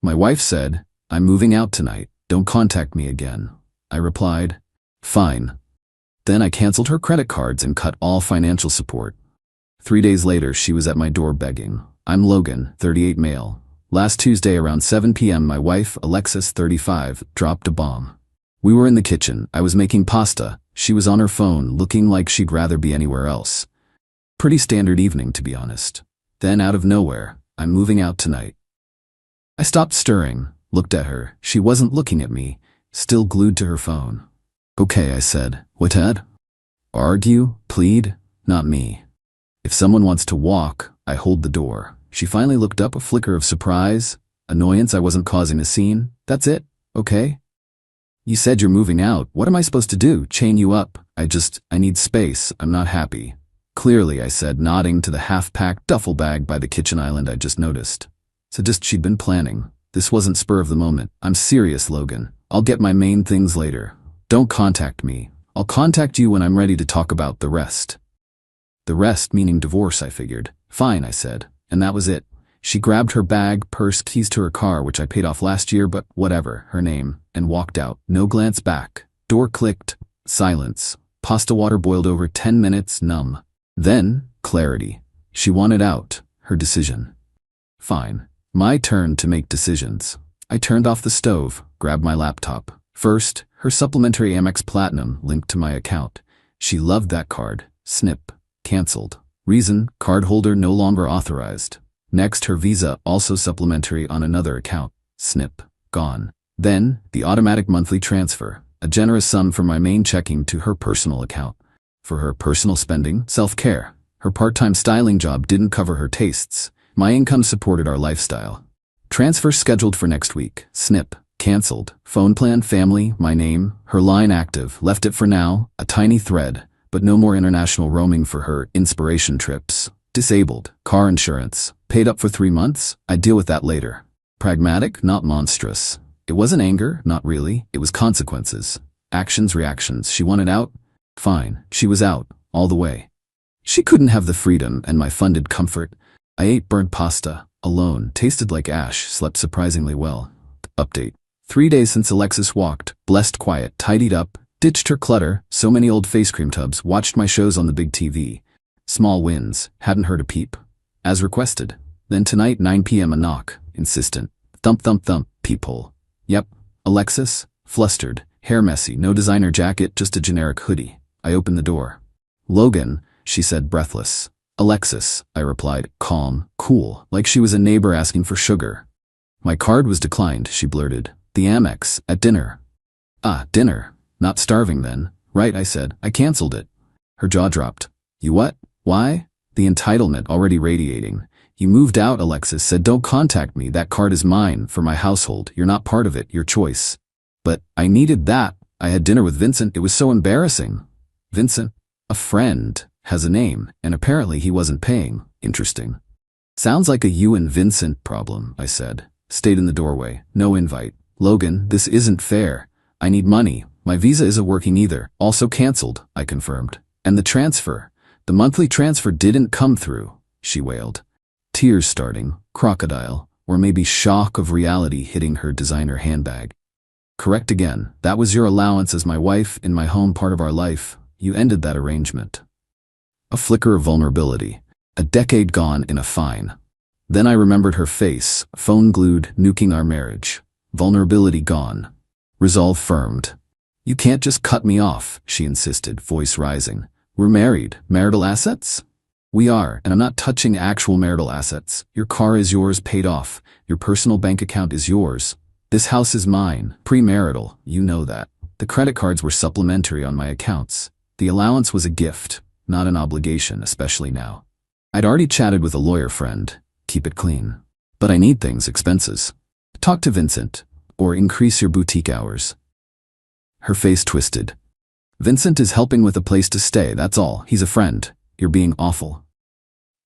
My wife said, "I'm moving out tonight. Don't contact me again." I replied, "Fine." Then I canceled her credit cards and cut all financial support. 3 days later, she was at my door begging. I'm Logan, 38 male. Last Tuesday around 7 p.m. my wife, Alexis, 35, dropped a bomb. We were in the kitchen. I was making pasta. She was on her phone, looking like she'd rather be anywhere else. Pretty standard evening, to be honest. Then out of nowhere, "I'm moving out tonight." I stopped stirring, looked at her. She wasn't looking at me, still glued to her phone. "Okay," I said. "What, Ed? Argue? Plead? Not me. If someone wants to walk, I hold the door." She finally looked up, a flicker of surprise, annoyance I wasn't causing a scene. "That's it? Okay? You said you're moving out. What am I supposed to do? Chain you up? I need space. I'm not happy." "Clearly," I said, nodding to the half-packed duffel bag by the kitchen island I just noticed. She'd been planning. This wasn't spur of the moment. "I'm serious, Logan. I'll get my main things later. Don't contact me. I'll contact you when I'm ready to talk about the rest." The rest meaning divorce, I figured. "Fine," I said. And that was it. She grabbed her bag, purse, keys to her car, which I paid off last year, but whatever, her name, and walked out. No glance back. Door clicked. Silence. Pasta water boiled over 10 minutes, numb. Then, clarity. She wanted out. Her decision. Fine. My turn to make decisions. I turned off the stove, grabbed my laptop. First, her supplementary Amex Platinum linked to my account. She loved that card. Snip. Cancelled. Reason, cardholder no longer authorized. Next, her Visa, also supplementary on another account. Snip. Gone. Then, the automatic monthly transfer, a generous sum from my main checking to her personal account. For her personal spending, self-care. Her part-time styling job didn't cover her tastes. My income supported our lifestyle. Transfer scheduled for next week. Snip. Cancelled. Phone plan, family, my name, her line active. Left it for now, a tiny thread. But no more international roaming for her inspiration trips. Disabled. Car insurance. Paid up for 3 months? I'd deal with that later. Pragmatic, not monstrous. It wasn't anger, not really. It was consequences. Actions, reactions. She wanted out? Fine. She was out. All the way. She couldn't have the freedom and my funded comfort. I ate burnt pasta. Alone. Tasted like ash. Slept surprisingly well. Update. 3 days since Alexis walked. Blessed quiet. Tidied up. Ditched her clutter. So many old face cream tubs. Watched my shows on the big TV. Small wins. Hadn't heard a peep. As requested. Then tonight 9 p.m. a knock. Insistent. Thump thump thump. Peephole. Yep. Alexis. Flustered. Hair messy. No designer jacket. Just a generic hoodie. I opened the door. "Logan," she said, breathless. "Alexis," I replied, calm, cool, like she was a neighbor asking for sugar. "My card was declined," she blurted. "The Amex, at dinner." "Ah, dinner. Not starving then." "Right," I said. "I canceled it." Her jaw dropped. "You what? Why?" The entitlement already radiating. "You moved out," Alexis said. "Don't contact me. That card is mine, for my household. You're not part of it, your choice." "But I needed that. I had dinner with Vincent. It was so embarrassing." "Vincent? A friend. Has a name, and apparently he wasn't paying. Interesting." "Sounds like a you and Vincent problem," I said. Stayed in the doorway. No invite. "Logan, this isn't fair. I need money. My Visa isn't working either." "Also canceled," I confirmed. "And the transfer. The monthly transfer didn't come through," she wailed. Tears starting, crocodile, or maybe shock of reality hitting her designer handbag. "Correct again. That was your allowance as my wife, in my home, part of our life. You ended that arrangement." A flicker of vulnerability. A decade gone in a fine. Then I remembered her face, phone glued, nuking our marriage. Vulnerability gone. Resolve firmed. "You can't just cut me off," she insisted, voice rising. "We're married. Marital assets?" "We are, and I'm not touching actual marital assets. Your car is yours, paid off. Your personal bank account is yours. This house is mine, premarital, you know that. The credit cards were supplementary on my accounts. The allowance was a gift, not an obligation, especially now. I'd already chatted with a lawyer friend. Keep it clean. But I need things, expenses. Talk to Vincent, or increase your boutique hours." Her face twisted. "Vincent is helping with a place to stay, that's all. He's a friend. You're being awful."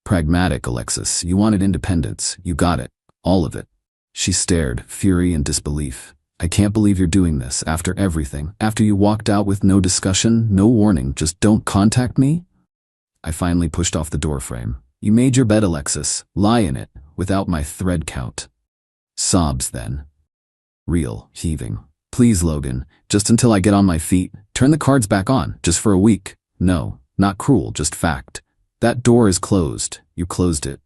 "Pragmatic, Alexis. You wanted independence. You got it. All of it." She stared, fury and disbelief. "I can't believe you're doing this, after everything. After you walked out with no discussion, no warning, just don't contact me?" I finally pushed off the doorframe. "You made your bed, Alexis. Lie in it, without my thread count." Sobs then. Real, heaving. Please, Logan, just until I get on my feet, turn the cards back on, just for a week. No, not cruel, just fact. That door is closed. You closed it.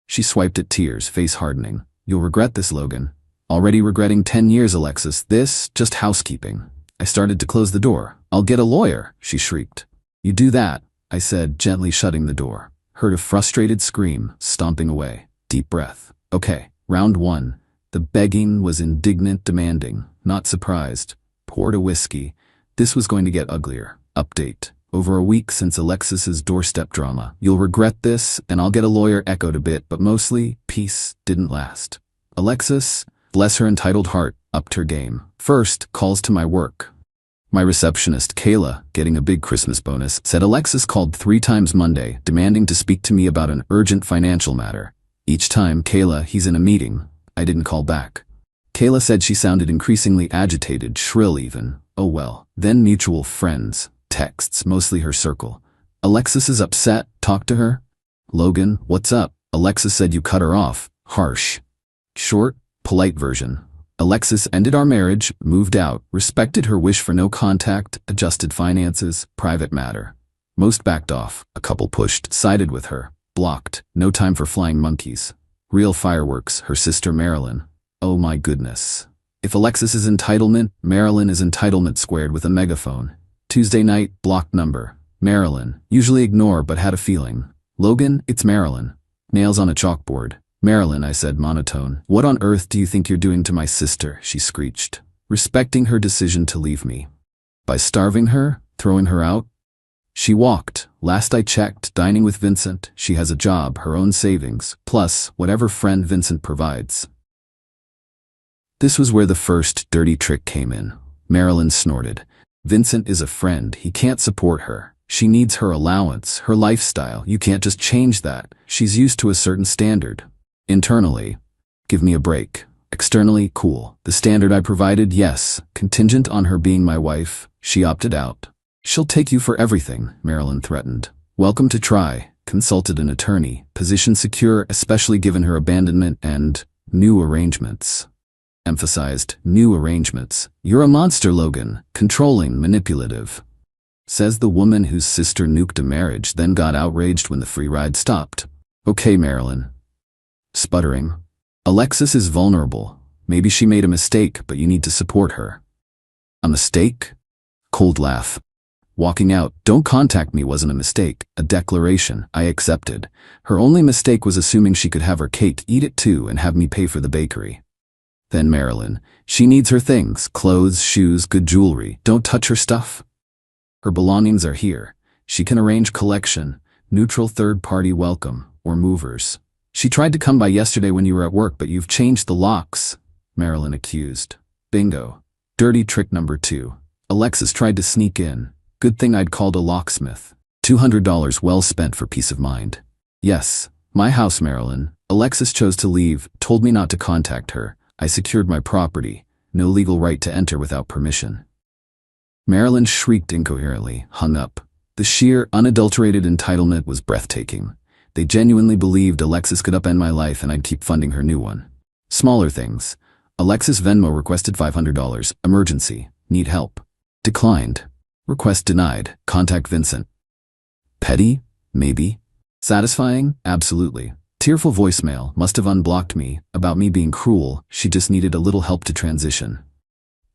She swiped at tears, face hardening. You'll regret this, Logan. Already regretting 10 years, Alexis. This, just housekeeping. I started to close the door. I'll get a lawyer, she shrieked. You do that, I said, gently shutting the door. Heard a frustrated scream, stomping away. Deep breath. Okay, round 1. The begging was indignant, demanding, not surprised. Poured a whiskey. This was going to get uglier. Update. Over a week since Alexis's doorstep drama. You'll regret this, and I'll get a lawyer, echoed a bit, but mostly, peace didn't last. Alexis, bless her entitled heart, upped her game. First, calls to my work. My receptionist, Kayla, getting a big Christmas bonus, said Alexis called 3 times Monday, demanding to speak to me about an urgent financial matter. Each time, Kayla, he's in a meeting. I didn't call back. Kayla said she sounded increasingly agitated, shrill even. Oh well. Then mutual friends. Texts, mostly her circle. Alexis is upset, talk to her. Logan, what's up? Alexis said you cut her off. Harsh. Short, polite version. Alexis ended our marriage, moved out, respected her wish for no contact, adjusted finances, private matter. Most backed off, a couple pushed, sided with her. Blocked, no time for flying monkeys. Real fireworks, her sister Marilyn. Oh my goodness. If Alexis is entitlement, Marilyn is entitlement squared with a megaphone. Tuesday night, blocked number. Marilyn, usually ignore but had a feeling. Logan, it's Marilyn. Nails on a chalkboard. Marilyn, I said monotone. What on earth do you think you're doing to my sister? She screeched. Respecting her decision to leave me. By starving her? Throwing her out? She walked. Last I checked, dining with Vincent. She has a job, her own savings, plus whatever friend Vincent provides. This was where the first dirty trick came in. Marilyn snorted. Vincent is a friend. He can't support her. She needs her allowance, her lifestyle. You can't just change that. She's used to a certain standard. Internally, give me a break. Externally, cool. The standard I provided, yes. Contingent on her being my wife. She opted out. She'll take you for everything, Marilyn threatened. Welcome to try. Consulted an attorney. Position secure, especially given her abandonment and new arrangements. Emphasized new arrangements. You're a monster, Logan. Controlling, manipulative. Says the woman whose sister nuked a marriage, then got outraged when the free ride stopped. Okay, Marilyn. Sputtering. Alexis is vulnerable. Maybe she made a mistake, but you need to support her. A mistake? Cold laugh. Walking out, don't contact me wasn't a mistake, a declaration I accepted. Her only mistake was assuming she could have her cake, eat it too, and have me pay for the bakery. Then Marilyn, she needs her things, clothes, shoes, good jewelry. Don't touch her stuff. Her belongings are here. She can arrange collection, neutral third-party welcome, or movers. She tried to come by yesterday when you were at work, but you've changed the locks, Marilyn accused. Bingo. Dirty trick number 2. Alexis tried to sneak in. Good thing I'd called a locksmith. $200 well spent for peace of mind. Yes, my house, Marilyn. Alexis chose to leave, told me not to contact her. I secured my property. No legal right to enter without permission. Marilyn shrieked incoherently, hung up. The sheer, unadulterated entitlement was breathtaking. They genuinely believed Alexis could upend my life and I'd keep funding her new one. Smaller things. Alexis Venmo requested $500. Emergency. Need help. Declined. Request denied. Contact Vincent. Petty? Maybe. Satisfying? Absolutely. Tearful voicemail. Must have unblocked me. About me being cruel. She just needed a little help to transition.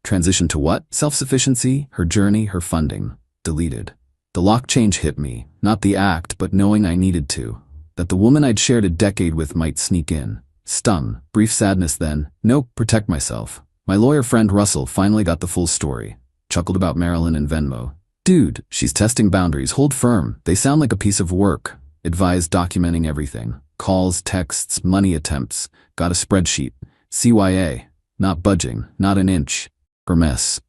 Transition to what? Self-sufficiency, her journey, her funding. Deleted. The lock change hit me. Not the act, but knowing I needed to. That the woman I'd shared a decade with might sneak in. Stung. Brief sadness then. Nope, protect myself. My lawyer friend Russell finally got the full story. Chuckled about Marilyn and Venmo. Dude, she's testing boundaries. Hold firm. They sound like a piece of work. Advised documenting everything. Calls, texts, money attempts. Got a spreadsheet. CYA. Not budging. Not an inch. Her mess.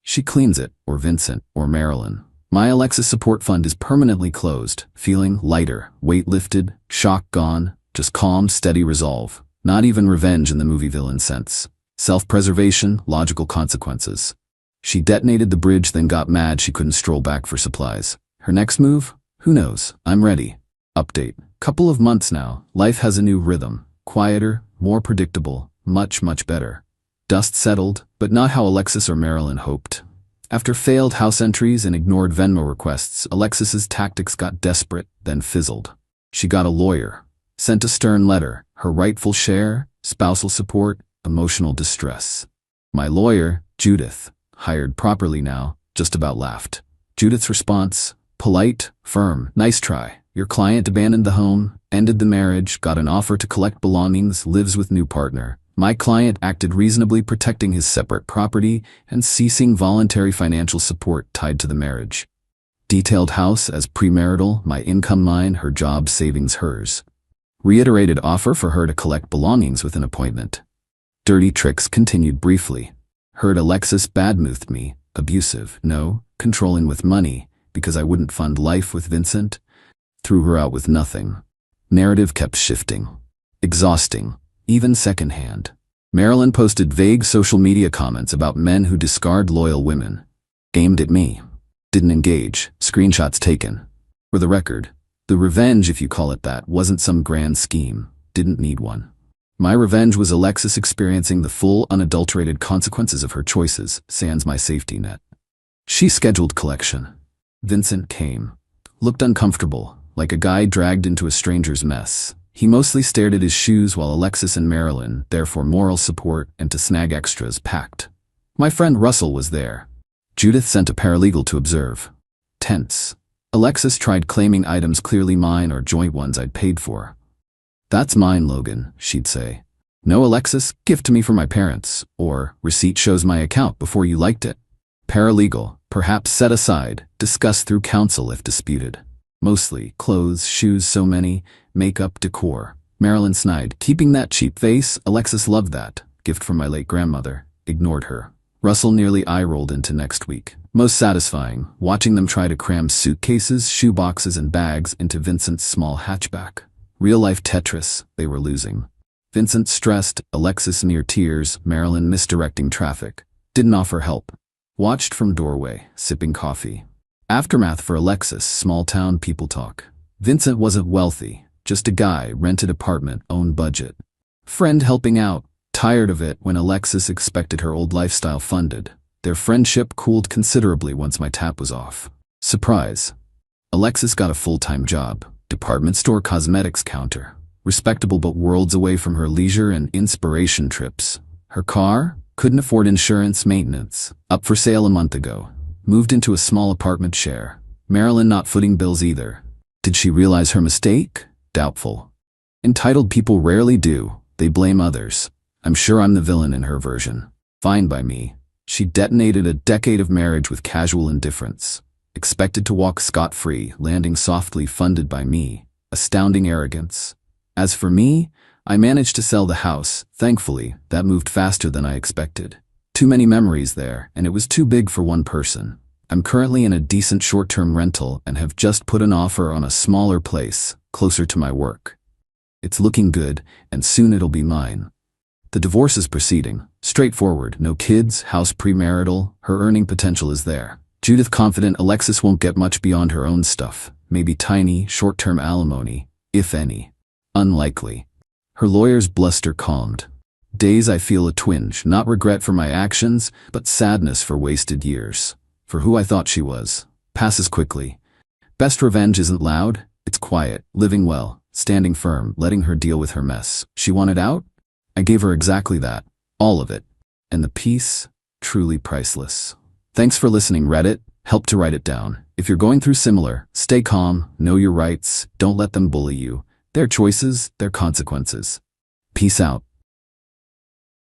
She cleans it. Or Vincent. Or Marilyn. My Alexis support fund is permanently closed. Feeling lighter. Weight lifted. Shock gone. Just calm, steady resolve. Not even revenge in the movie villain sense. Self-preservation, logical consequences. She detonated the bridge, then got mad she couldn't stroll back for supplies. Her next move? Who knows? I'm ready. Update. Couple of months now. Life has a new rhythm. Quieter, more predictable. Much, much better. Dust settled, but not how Alexis or Marilyn hoped. After failed house entries and ignored Venmo requests, Alexis's tactics got desperate, then fizzled. She got a lawyer, sent a stern letter, her rightful share, spousal support, emotional distress. My lawyer, Judith, hired properly now, just about laughed. Judith's response, polite, firm, nice try. Your client abandoned the home, ended the marriage, got an offer to collect belongings, lives with new partner. My client acted reasonably, protecting his separate property and ceasing voluntary financial support tied to the marriage. Detailed house as premarital, my income mine, her job savings hers. Reiterated offer for her to collect belongings with an appointment. Dirty tricks continued briefly. Heard Alexis badmouthed me, abusive, no, controlling with money, because I wouldn't fund life with Vincent. Threw her out with nothing. Narrative kept shifting. Exhausting. Even secondhand. Marilyn posted vague social media comments about men who discard loyal women. Aimed at me. Didn't engage. Screenshots taken. For the record, the revenge, if you call it that, wasn't some grand scheme. Didn't need one. My revenge was Alexis experiencing the full, unadulterated consequences of her choices, sans my safety net. She scheduled collection. Vincent came. Looked uncomfortable, like a guy dragged into a stranger's mess. He mostly stared at his shoes while Alexis and Marilyn, there for moral support and to snag extras, packed. My friend Russell was there. Judith sent a paralegal to observe. Tense. Alexis tried claiming items clearly mine or joint ones I'd paid for. That's mine, Logan, she'd say. No, Alexis, gift to me from my parents. Or, receipt shows my account before you liked it. Paralegal, perhaps set aside, discuss through counsel if disputed. Mostly, clothes, shoes, so many, makeup, decor. Marilyn snide, keeping that cheap face, Alexis loved that. Gift from my late grandmother. Ignored her. Russell nearly eye-rolled into next week. Most satisfying, watching them try to cram suitcases, shoeboxes, and bags into Vincent's small hatchback. Real-life Tetris, they were losing. Vincent stressed, Alexis near tears, Marilyn misdirecting traffic. Didn't offer help. Watched from doorway, sipping coffee. Aftermath for Alexis, small-town people talk. Vincent wasn't wealthy, just a guy, rented apartment, own budget. Friend helping out, tired of it when Alexis expected her old lifestyle funded. Their friendship cooled considerably once my tap was off. Surprise. Alexis got a full-time job, department store cosmetics counter. Respectable but worlds away from her leisure and inspiration trips. Her car? Couldn't afford insurance, maintenance. Up for sale a month ago. Moved into a small apartment share. Marilyn not footing bills either. Did she realize her mistake? Doubtful. Entitled people rarely do. They blame others. I'm sure I'm the villain in her version. Fine by me. She detonated a decade of marriage with casual indifference. Expected to walk scot-free, landing softly, funded by me. Astounding arrogance. As for me, I managed to sell the house. Thankfully, that moved faster than I expected. Too many memories there, and it was too big for one person. I'm currently in a decent short-term rental and have just put an offer on a smaller place, closer to my work. It's looking good, and soon it'll be mine. The divorce is proceeding. Straightforward, no kids, house premarital, her earning potential is there. Judith confident Alexis won't get much beyond her own stuff. Maybe tiny, short-term alimony, if any. Unlikely. Her lawyer's bluster calmed. Days I feel a twinge, not regret for my actions, but sadness for wasted years. For who I thought she was. Passes quickly. Best revenge isn't loud, it's quiet, living well, standing firm, letting her deal with her mess. She wanted out? I gave her exactly that. All of it. And the peace? Truly priceless. Thanks for listening, Reddit. Help to write it down. If you're going through similar, stay calm, know your rights, don't let them bully you. Their choices, their consequences. Peace out.